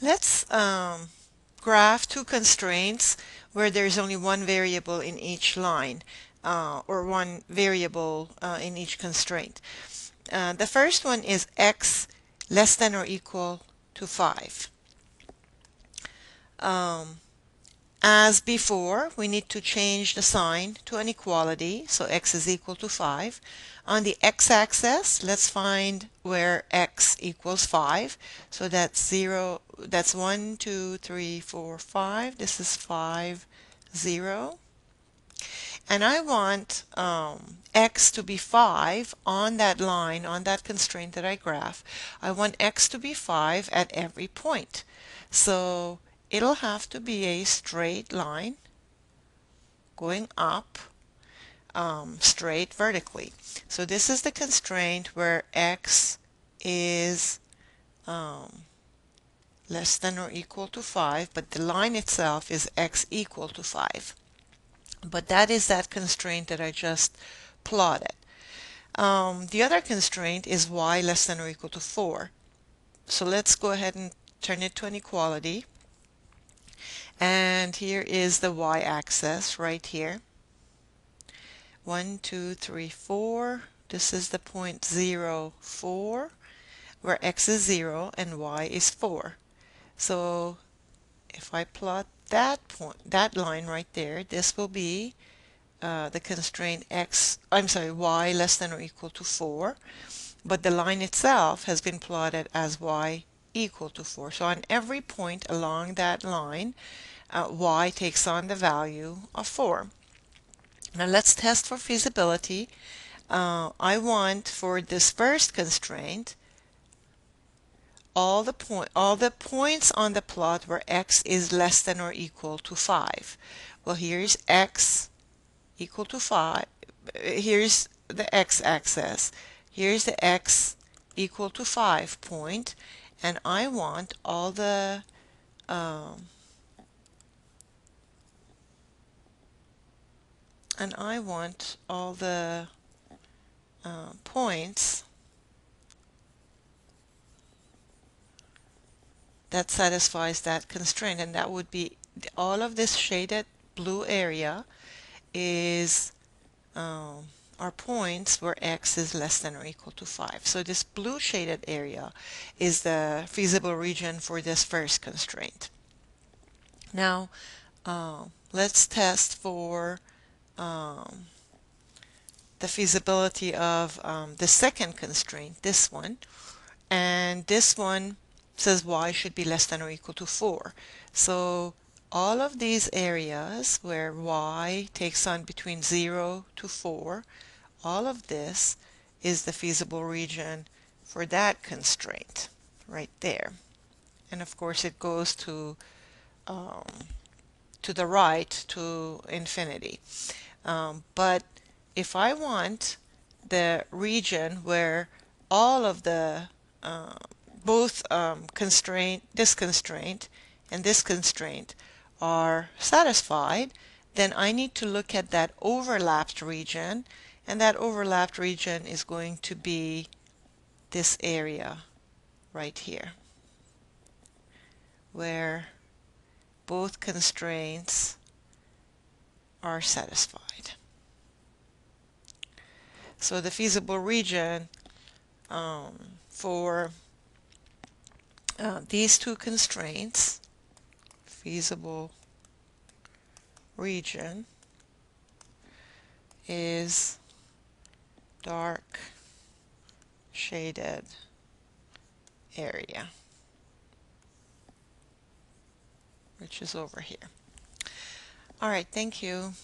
Let's graph two constraints where there's only one variable in each line, or one variable in each constraint. The first one is x less than or equal to 5. As before, we need to change the sign to an equality, so x is equal to 5. On the x-axis, let's find where x equals 5. So that's 0, that's 1, 2, 3, 4, 5. This is 5, 0. And I want x to be 5 on that line, on that constraint that I graph. I want x to be 5 at every point. So it'll have to be a straight line going up, straight vertically. So this is the constraint where x is less than or equal to 5, but the line itself is x equal to 5. But that is that constraint that I just plotted. The other constraint is y less than or equal to 4. So let's go ahead and turn it to an equality. And here is the y-axis right here. 1, 2, 3, 4. This is the point 0, 4, where x is 0 and y is 4. So if I plot that point, that line right there, this will be the constraint y less than or equal to 4, but the line itself has been plotted as y equal to 4. So on every point along that line, y takes on the value of 4. Now let's test for feasibility. I want for this first constraint all the points on the plot where x is less than or equal to 5. Well, here's x equal to 5. Here's the x-axis. Here's the x equal to 5 point, and I want all the points that satisfies that constraint, and that would be all of this shaded blue area is are points where x is less than or equal to 5. So this blue shaded area is the feasible region for this first constraint. Now let's test for the feasibility of the second constraint, this one. And this one says y should be less than or equal to 4. So all of these areas where y takes on between 0 to 4, all of this is the feasible region for that constraint right there. And of course it goes to the right to infinity. But if I want the region where all of the both this constraint and this constraint are satisfied, then I need to look at that overlapped region, and that overlapped region is going to be this area right here, where both constraints are satisfied. So the feasible region for these two constraints, feasible region, is dark shaded area, which is over here. All right, thank you.